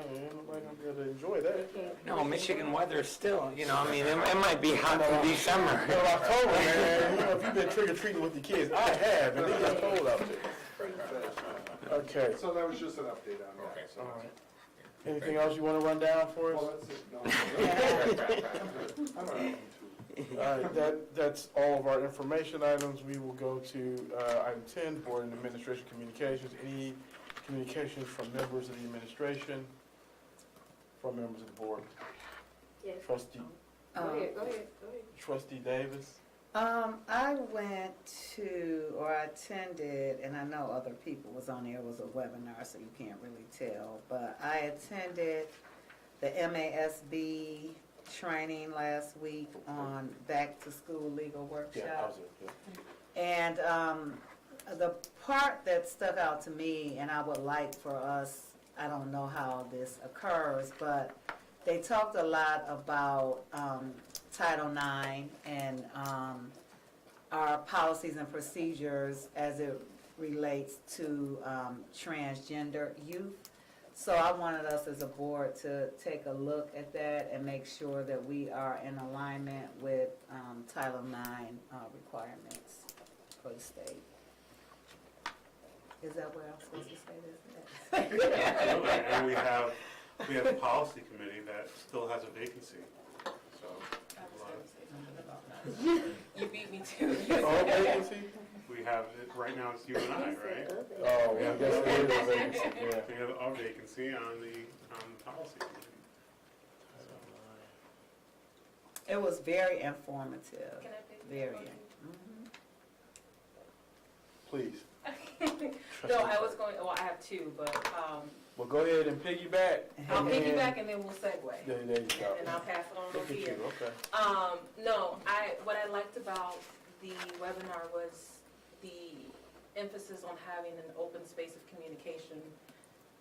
Speaker 1: gonna be able to enjoy that.
Speaker 7: No, Michigan weather still, you know, I mean, it might be hot in December.
Speaker 1: No, October, man. You know, if you've been trick-or-treating with the kids, I have, and it gets cold out there. Okay.
Speaker 8: So that was just an update on that.
Speaker 6: Okay.
Speaker 8: So.
Speaker 1: All right. Anything else you want to run down for us?
Speaker 8: Well, that's it. No. I'm all right.
Speaker 1: All right, that's all of our information items. We will go to item 10, Board and Administration Communications. Any communications from members of the administration, from members of the board?
Speaker 3: Yes.
Speaker 1: Trustee,
Speaker 3: Go ahead.
Speaker 1: Trustee Davis?
Speaker 10: I went to, or I attended, and I know other people was on there, it was a webinar, so you can't really tell, but I attended the MASB training last week on back-to-school legal workshop.
Speaker 1: Yeah, I was there,
Speaker 10: And the part that stuck out to me, and I would like for us, I don't know how this occurs, but they talked a lot about Title IX and our policies and procedures as it relates to transgender youth. So I wanted us as a board to take a look at that and make sure that we are in alignment with Title IX requirements for the state. Is that where I'm supposed to say this?
Speaker 4: Absolutely, and we have a policy committee that still has a vacancy, so.
Speaker 12: You beat me to it.
Speaker 1: Oh, vacancy?
Speaker 4: We have, right now it's you and I, right?
Speaker 1: Oh, well, I guess it is a vacancy, yeah.
Speaker 4: We have a vacancy on the policy committee.
Speaker 10: It was very informative,
Speaker 12: Can I pick
Speaker 10: very.
Speaker 12: one?
Speaker 1: Please.
Speaker 12: No, I was going, well, I have two, but
Speaker 1: Well, go ahead and piggyback.
Speaker 12: I'll
Speaker 1: and then-
Speaker 12: piggyback and then we'll segue.
Speaker 1: There you go.
Speaker 12: And I'll pass it on
Speaker 1: Look
Speaker 12: over
Speaker 1: at you,
Speaker 12: here.
Speaker 1: okay.
Speaker 12: No, what I liked about the webinar was the emphasis on having an open space of communication.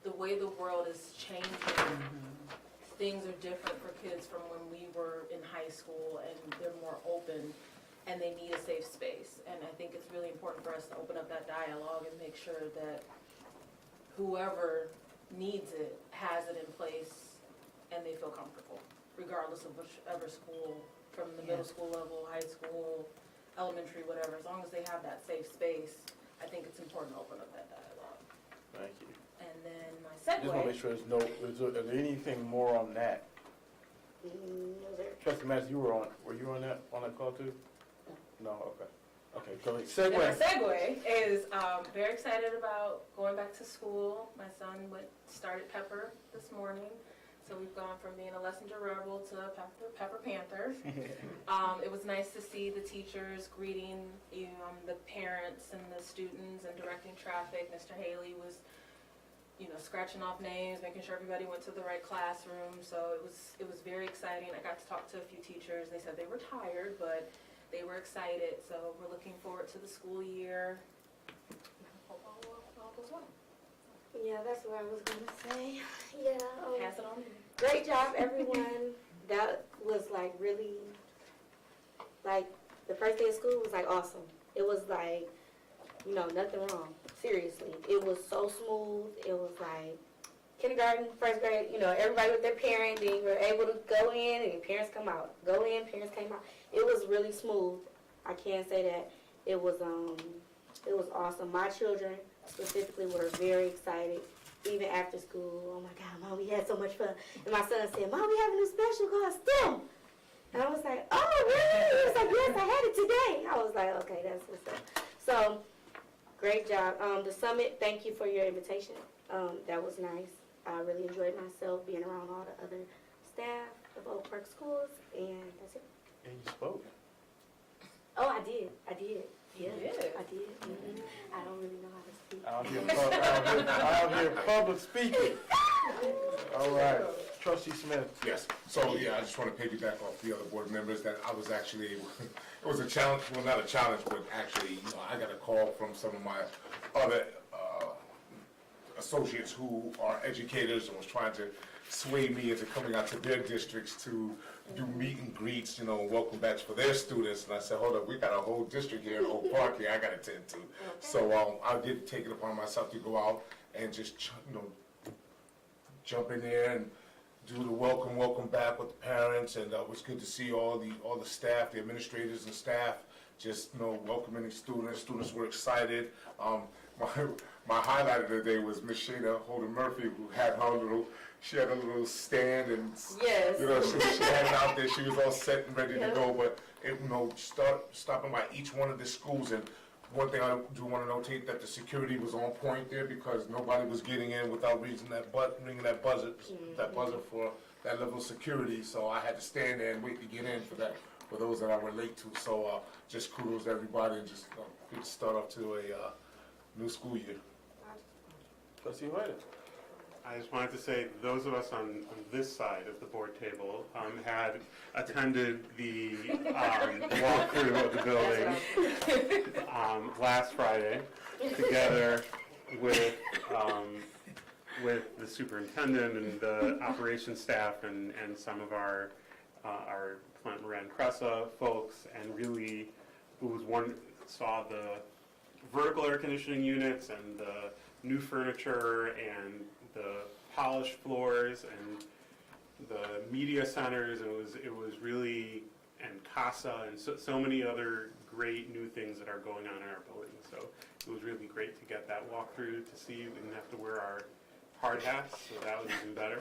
Speaker 12: The way the world is changing, things are different for kids from when we were in high school, and they're more open, and they need a safe space. And I think it's really important for us to open up that dialogue and make sure that whoever needs it has it in place and they feel comfortable, regardless of whichever school, from the middle school level, high school, elementary, whatever. As long as they have that safe space, I think it's important to open up that dialogue.
Speaker 1: Thank you.
Speaker 12: And then my
Speaker 1: Just want to make
Speaker 12: segue,
Speaker 1: sure is there anything more on that? Trustee Madison, were you on that call too? No, okay. Okay, go ahead.
Speaker 12: then my
Speaker 1: Segue.
Speaker 12: segue is very excited about going back to school. My son started Pepper this morning. So we've gone from being a Lessinger Rebel to Pepper Panthers. It was nice to see the teachers greeting the parents and the students and directing traffic. Mr. Haley was, scratching off names, making sure everybody went to the right classroom. So it was very exciting. I got to talk to a few teachers. They said they were tired, but they were excited. So we're looking forward to the school year. Hope all goes well.
Speaker 3: Yeah, that's what I was gonna say. Yeah.
Speaker 12: Pass it on.
Speaker 3: Great job, everyone. That was really, the first day of school was awesome. It was nothing wrong. Seriously, it was so smooth. It was kindergarten, first grade, everybody with their parent, then you were able to go in and your parents come out. Go in, parents came out. It was really smooth. I can't say that. It was awesome. My children specifically were very excited, even after school. Oh my God, Mom, we had so much fun. And my son said, Mom, we have a new special called STEM. And I was like, oh, really? He was like, yes, I had it today. I was like, okay, that's what's up. So, great job. The summit, thank you for your invitation. That was nice. I really enjoyed myself being around all the other staff of Oak Park Schools, and that's it.
Speaker 1: And you spoke.
Speaker 3: Oh, I did. Yeah,
Speaker 9: You did?
Speaker 3: I did. I don't really know how to speak.
Speaker 1: Out here public speaking. All right, Trustee Smith.
Speaker 6: Yes, so yeah, I just want to piggyback off the other board members that I was actually able, it was a challenge, well, not a challenge, but actually, I got a call from some of my other associates who are educators and was trying to sway me into coming out to their districts to do meet and greets, welcome backs for their students. And I said, hold up, we got a whole district here in Oak Park here I got to tend to. So I did take it upon myself to go out and just, jump in there and do the welcome back with the parents. And it was good to see all the staff, the administrators and staff, just, welcoming the students. Students were excited. My highlight of the day was Miss Shada Holden Murphy, who had she had a little stand and,
Speaker 3: Yes.
Speaker 6: she had it out there. She was all set and ready to go. But, stopping by each one of the schools. And one thing I do want to notate that the security was on point there because nobody was getting in without ringing that buzzer for that level of security. So I had to stand there and wait to get in for those that I were late to. So just kudos to everybody and just good to start off to a new school year.
Speaker 1: Trustee White.
Speaker 4: I just wanted to say, those of us on this side of the board table had attended the walkthrough of the building last Friday, together with the superintendent and the operations staff and some of our Plant Moran Cressa folks, and really saw the vertical air conditioning units and the new furniture and the polished floors and the media centers, and it was really, and CASA and so many other great new things that are going on in our building. So it was really great to get that walkthrough to see. We didn't have to wear our hard hats, so that was even better.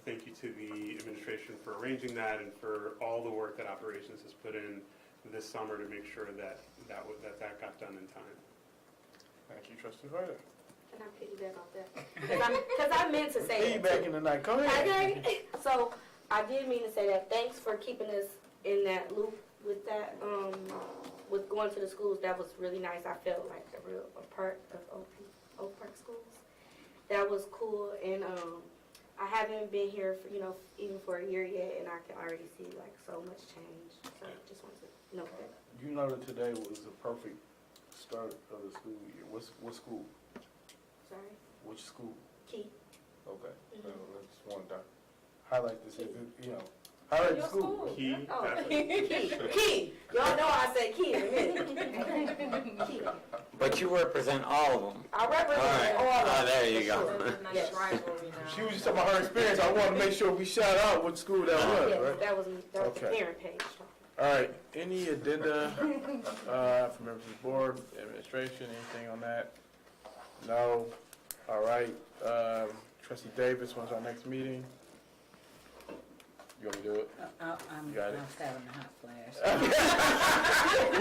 Speaker 4: Thank you to the administration for arranging that and for all the work that operations has put in this summer to make sure that got done in time.
Speaker 1: Thank you, Trustee White.
Speaker 3: Can I piggyback off that? Because I meant to say that.
Speaker 1: Feedback in the night. Go ahead.
Speaker 3: Okay. So I did mean to say that. Thanks for keeping us in that loop with that, with going to the schools. That was really nice. I felt like a part of Oak Park schools. That was cool. And I haven't been here for, even for a year yet, and I can already see like so much change. So I just wanted to note that.
Speaker 1: You know that today was the perfect start of the school year. What school?
Speaker 3: Sorry.
Speaker 1: Which school?
Speaker 3: Key.
Speaker 1: Okay. So I just wanted to highlight this. Highlight the school.
Speaker 4: Key,
Speaker 3: Oh,
Speaker 4: definitely.
Speaker 3: Key. Y'all know I said key in a minute. Key.
Speaker 7: But you represent all of them.
Speaker 3: I represent
Speaker 7: All right.
Speaker 3: all of
Speaker 7: Oh,
Speaker 3: them.
Speaker 7: there you go.
Speaker 3: Yes.
Speaker 1: She was just talking about her experience. I wanted to make sure we shout out what school that was,
Speaker 3: Yes,
Speaker 1: right?
Speaker 3: that was the
Speaker 1: Okay.
Speaker 3: parent page.
Speaker 1: All right. Any addenda from members of the board, administration, anything on that? No. All right. Trustee Davis, when's our next meeting? You want me to do it?
Speaker 10: I'm
Speaker 1: got it.
Speaker 10: having a hot flash.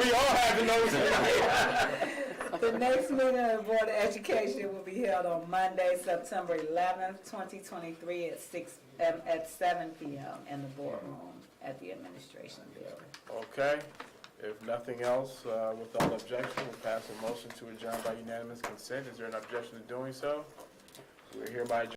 Speaker 1: We all have to know.
Speaker 10: The next meeting of the Board of Education will be held on Monday, September 11th, 2023 at 7 p.m. in the boardroom at the administration building.
Speaker 1: Okay. If nothing else, without objection, we'll pass a motion to adjourn by unanimous consent. Is there an objection to doing so? We're hereby adjourned.